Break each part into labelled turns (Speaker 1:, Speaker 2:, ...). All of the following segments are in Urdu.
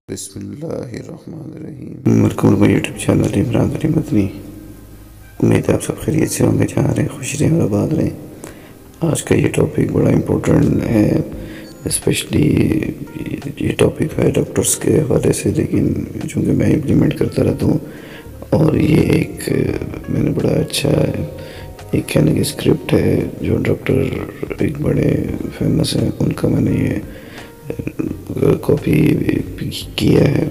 Speaker 1: بسم اللہ الرحمن الرحیم۔ مرکول کا یوٹیوب چینل عمران علی مدنی۔ امید ہے آپ سب خیریت سے ہوں گے، جہاں رہیں خوش رہیں اور آباد رہیں۔ آج کا یہ ٹاپک بڑا امپورٹنٹ ہے، اسپیشلی یہ ٹاپک ہے ڈاکٹرز کے حوالے سے، لیکن چونکہ میں امپلیمنٹ کرتا رہتا ہوں اور یہ ایک میں نے بڑا اچھا ایک کہنے کی اسکرپٹ ہے جو ڈاکٹر ایک بڑے فیمس ہیں، ان کا میں نے یہ کاپی کیا ہے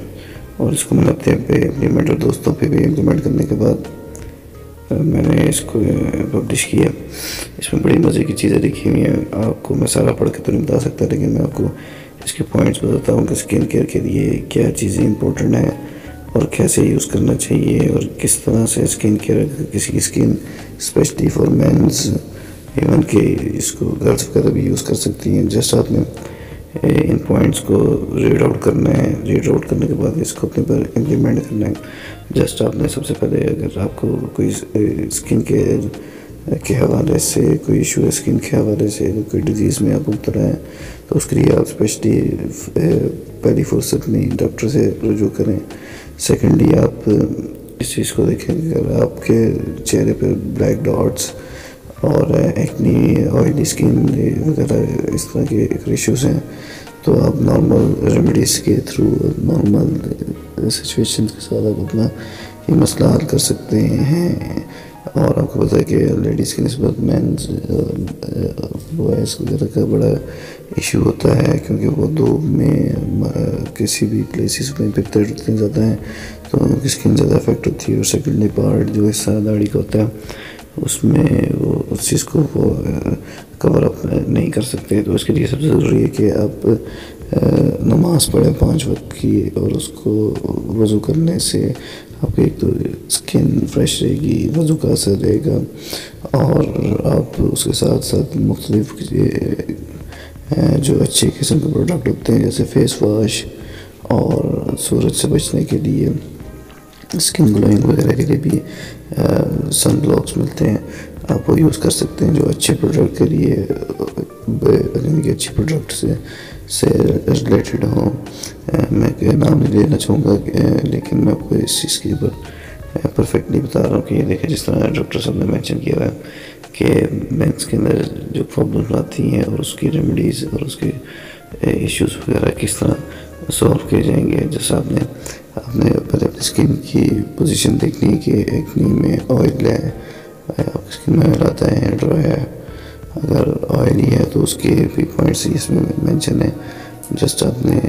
Speaker 1: اور اس کو میں نے اپنے پہ امپلیمنٹ اور دوستوں پہ بھی امپلیمنٹ کرنے کے بعد میں نے اس کو پبلش کیا۔ اس میں بڑی مزے کی چیزیں لکھی ہوئی ہیں، آپ کو میں سارا پڑھ کے تو نہیں بتا سکتا، لیکن میں آپ کو اس کے پوائنٹس بتاتا ہوں کہ اسکن کیئر کے لیے کیا چیزیں امپورٹنٹ ہیں اور کیسے یوز کرنا چاہیے، اور کس طرح سے اسکن کیئر کسی کی skin specially for men's, even کہ اس کو گرلس وغیرہ بھی یوز کر سکتی ہیں۔ جسٹ آپ نے ان پوائنٹس کو ریڈ آؤٹ کرنا ہے، ریڈ آؤٹ کرنے کے بعد اس کو اپنے پر امپلیمنٹ کرنا ہے۔ جسٹ آپ نے سب سے پہلے اگر آپ کو کوئی اسکن کے حوالے سے کوئی ایشو ہے، اسکن کے حوالے سے کوئی ڈیزیز میں آپ مبتلا ہیں، تو اس کے لیے آپ اسپیشلی پہلی فرصت میں ڈاکٹر سے رجوع کریں۔ سیکنڈلی آپ اس چیز کو دیکھیں کہ اگر آپ کے چہرے پہ بلیک ڈاٹس اور ایکنی، آئلی اسکن وغیرہ اس طرح کے ایشوز ہیں، تو آپ نارمل ریمیڈیز کے تھرو، نارمل سچویشنز کے ساتھ آپ اپنا یہ مسئلہ حل کر سکتے ہیں۔ اور آپ کو پتہ ہے کہ لیڈیز کی نسبت مینز بوائز وغیرہ کا بڑا ایشو ہوتا ہے، کیونکہ وہ دھوپ میں کسی بھی پلیسز میں پھرتے اتنے زیادہ ہیں تو ان کی اسکن زیادہ افیکٹ ہوتی ہے۔ اور سیکنڈلی پارٹ جو حصہ داڑھی کا ہوتا ہے، اس میں وہ اس چیز کو وہ کور اپ نہیں کر سکتے، تو اس کے لیے سب سے ضروری ہے کہ آپ نماز پڑھیں 5 وقت کی، اور اس کو وضو کرنے سے آپ کی ایک تو اسکن فریش رہے گی، وضو کا اثر رہے گا، اور آپ اس کے ساتھ ساتھ مختلف جو اچھے قسم کے پروڈکٹ ہوتے ہیں جیسے فیس واش، اور سورج سے بچنے کے لیے اسکن گلوئنگ وغیرہ کے لیے بھی سن بلاکس ملتے ہیں، آپ وہ یوز کر سکتے ہیں جو اچھے پروڈکٹ کے لیے، یعنی کہ اچھے پروڈکٹ سے ریلیٹڈ ہوں۔ میں نام نہیں لینا چاہوں گا، لیکن میں آپ کو اس چیز کے اوپر پرفیکٹلی بتا رہا ہوں کہ یہ دیکھیں جس طرح ڈاکٹر صاحب نے مینشن کیا ہے کہ مینس کے اندر جو پرابلم آتی ہیں اور اس کی ریمیڈیز اور اس کے ایشوز وغیرہ کس طرح سولو کیے جائیں گے۔ جیسا آپ نے پہلے اپنی اسکن کی پوزیشن دیکھنی ہے کہ ایکنی میں آئل ہے، آپ کی اسکن میں آئل آتا ہے، ڈرائی ہے، اگر آئلی ہے تو اس کے بھی پوائنٹس اس میں مینشن ہے۔ جسٹ آپ نے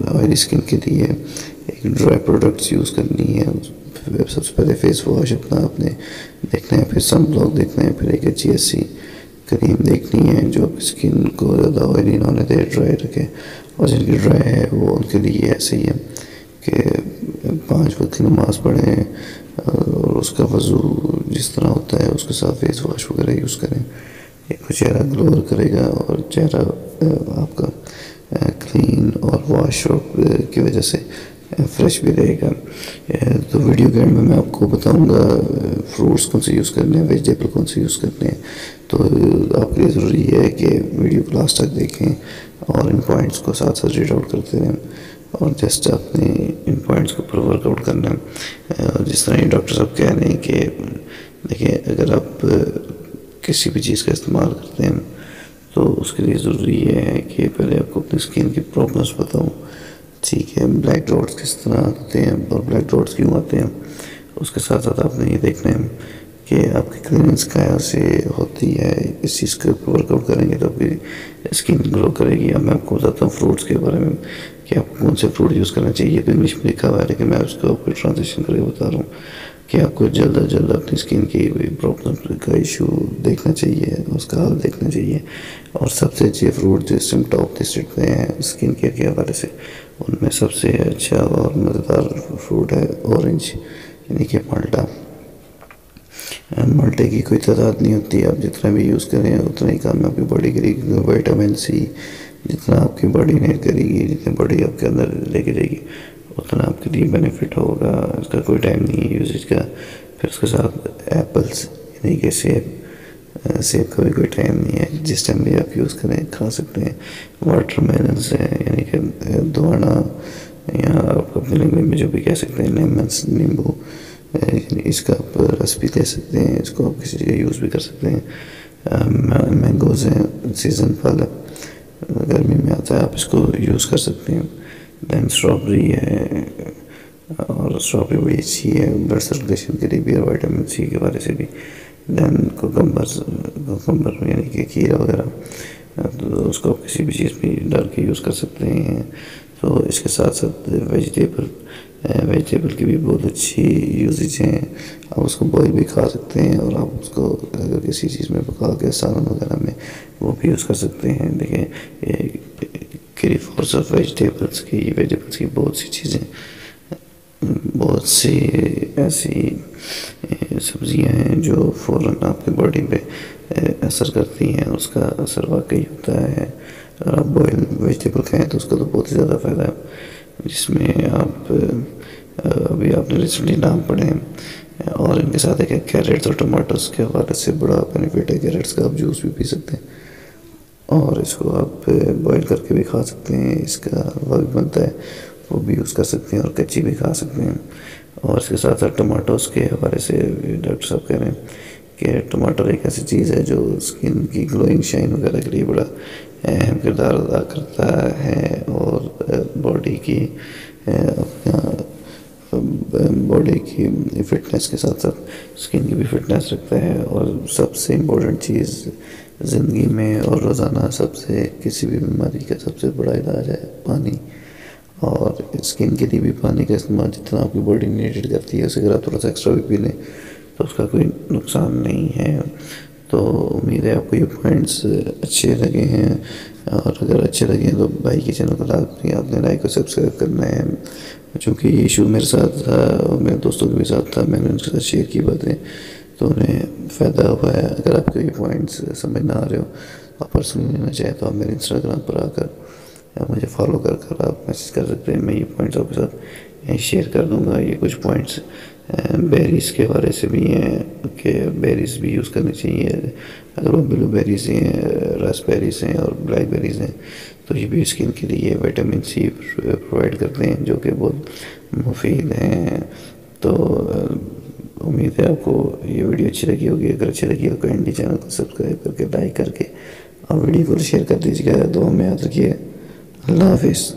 Speaker 1: آئلی اسکن کے لیے ایک ڈرائی پروڈکٹس یوز کرنی ہے، سب سے پہلے فیس واش اپنا آپ نے دیکھنا ہے، پھر سن بلاک دیکھنا ہے، پھر ایک اچھی ایسی کریم دیکھنی ہے جو آپ کی اسکن کو زیادہ آئلی نہ ہونے دے، ڈرائی رکھے، اور جن کی ڈرائی ہے وہ ان کے لیے ایسے ہی ہے کہ 5 وقت کی نماز پڑھیں اور اس کا وضو جس طرح ہوتا ہے اس کے ساتھ فیس واش وغیرہ یوز کریں، ایک چہرہ گلو کرے گا اور چہرہ آپ کا کلین اور واش کی وجہ سے فریش بھی رہے گا۔ تو ویڈیو کے اینڈ میں آپ کو بتاؤں گا فروٹس کون سے یوز کرنے ہیں، ویجیٹیبل کون سے یوز کرنے ہیں، تو آپ کے لیے ضروری ہے کہ ویڈیو کو لاسٹ تک دیکھیں اور ان پوائنٹس کو ساتھ ساتھ ریڈ آؤٹ کرتے رہیں، اور جسٹ آپ نے ان پوائنٹس کو پر ورک آؤٹ کرنا ہے۔ جس طرح یہ ڈاکٹر صاحب کہہ رہے ہیں کہ دیکھیں اگر آپ کسی بھی چیز کا استعمال کرتے ہیں تو اس کے لیے ضروری ہے کہ پہلے آپ کو اپنی اسکن کی پرابلمس بتاؤں، ٹھیک ہے، بلیک ڈاٹس کس طرح آتے ہیں اور بلیک ڈاٹس کیوں آتے ہیں، اس کے ساتھ ساتھ آپ نے یہ دیکھنا ہے کہ آپ کی کلیننس کہاں سے ہوتی ہے۔ اس چیز کے اوپر ورک آؤٹ کریں گے تو آپ کی اسکن گلو کرے گی۔ اب میں آپ کو بتاتا ہوں فروٹس کے بارے میں کہ آپ کو کون سے فروٹ یوز کرنا چاہیے، تو انگلش میں لکھا ہوا ہے لیکن میں اس کو ٹرانسلیشن کر کے بتا رہا ہوں کہ آپ کو جلد از جلد اپنی اسکن کی پرابلم کا ایشو دیکھنا چاہیے، اس کا حل دیکھنا چاہیے، اور سب سے اچھے فروٹ جو اس ٹاپ لسٹڈ پہ ہیں اسکن کیئر کے حوالے سے، ان میں سب سے اچھا اور مزیدار فروٹ ہے اورنج، یعنی کہ مالٹا۔ مالٹے کی کوئی تعداد نہیں ہوتی، آپ جتنا بھی یوز کریں اتنا ہی کام آپ کی باڈی کرے گی۔ وائٹامن سی جتنا آپ کی باڈی نیڈ کرے گی، جتنی باڈی آپ کے اندر لے کے جائے گی، اتنا آپ کے لیے بینیفٹ ہوگا، اس کا کوئی ٹائم نہیں ہے یوزیج کا۔ پھر اس کے ساتھ ایپلس، یعنی کہ سیب کا بھی کوئی ٹائم نہیں ہے، جس ٹائم بھی آپ یوز کریں کھا سکتے ہیں۔ واٹر میلنس ہے، یعنی کہ دوانا یا آپ اپنی لینگویج میں جو بھی کہہ سکتے ہیں، لیمنس نیمبو، اس کا آپ رس بھی دے سکتے ہیں، اس کو آپ کسی جگہ یوز بھی کر سکتے ہیں۔ مینگوز ہیں، سیزن پھل گرمی میں آتا ہے، آپ اس کو یوز کر سکتے ہیں۔ دین اسٹرابری ہے، اور اسٹرابری بڑی اچھی ہے بلڈ سرکولیشن کے لیے بھی، وائٹامن سی کے بارے سے بھی۔ دین کوکمبر یعنی کہ کھیرا وغیرہ، تو اس کو آپ کسی بھی چیز میں ڈال کے یوز کر سکتے ہیں۔ تو اس کے ساتھ ساتھ ویجیٹیبل کی بھی بہت اچھی یوزیج ہیں۔ آپ اس کو بوائل بھی کھا سکتے ہیں، اور آپ اس کو اگر کسی چیز میں پکا کے سالن وغیرہ میں وہ بھی یوز کر سکتے ہیں۔ دیکھیں کری فورس آف ویجیٹیبلس کی بہت سی چیزیں، بہت سی ایسی سبزیاں ہیں جو فوراً آپ کی باڈی پہ اثر کرتی ہیں، اس کا اثر واقعی ہوتا ہے۔ اگر آپ بوائل ویجیٹیبل کھائیں تو اس کا تو بہت ہی زیادہ فائدہ ہے، جس میں آپ ابھی آپ نے ریسنٹلی نام پڑھے ہیں، اور ان کے ساتھ ایک کیرٹس اور ٹماٹرس کے حوالے سے بڑا بینیفٹ ہے۔ کیرٹس کا آپ جوس بھی پی سکتے ہیں، اور اس کو آپ بوائل کر کے بھی کھا سکتے ہیں، اس کا وقت بنتا ہے وہ بھی یوز کر سکتے ہیں، اور کچی بھی کھا سکتے ہیں۔ اور اس کے ساتھ ساتھ ٹماٹوز کے حوالے سے ڈاکٹر صاحب کہہ رہے ہیں کہ ٹماٹر ایک ایسی چیز ہے جو اسکن کی گلوئنگ شائن وغیرہ کے لیے بڑا اہم کردار ادا کرتا ہے، اور باڈی کی فٹنس کے ساتھ ساتھ اسکن کی بھی فٹنس رکھتا ہے۔ اور سب سے امپورٹنٹ چیز زندگی میں اور روزانہ کسی بھی بیماری کا سب سے بڑا علاج ہے پانی، اور اسکن کے لیے بھی پانی کا استعمال جتنا آپ کی باڈی نیڈڈ کرتی ہے، اسے اگر آپ تھوڑا سا ایکسٹرا بھی پی لیں تو اس کا کوئی نقصان نہیں ہے۔ تو امید ہے آپ کو یہ پوائنٹس اچھے لگے ہیں، اور اگر اچھے لگے ہیں تو بھائی کے چینل کو آپ نے لائک اور سبسکرائب کرنا ہے۔ چونکہ یہ ایشو میرے ساتھ تھا اور میرے دوستوں کے بھی ساتھ تھا، میں نے ان کے ساتھ شیئر کی باتیں، تو انہیں فائدہ ہوا ہے۔ اگر آپ کو یہ پوائنٹس سمجھ نہ آ رہے ہو، آپ پرسنلی لینا چاہیں تو آپ میرے انسٹاگرام پر آ کر یا مجھے فالو کر آپ میسیج کر سکتے ہیں، میں یہ پوائنٹس آپ کے ساتھ شیئر کر دوں گا۔ یہ کچھ پوائنٹس بیریز کے بارے سے بھی ہیں کہ بیریز بھی یوز کرنی چاہیے، اگر وہ بلو بیریز ہیں، راسپیریز ہیں اور بلیک بیریز ہیں، تو یہ بھی اسکن کے لیے وٹامن سی پرووائڈ کرتے ہیں جو کہ بہت مفید ہیں۔ تو امید ہے آپ کو یہ ویڈیو اچھی لگی ہوگی۔ اگر اچھی لگی ہو کائنڈلی چینل کو سبسکرائب کر کے لائک کر کے اور ویڈیو کو شیئر کر دیجیے گا۔ دعا میں یاد رکھیے۔ اللہ حافظ۔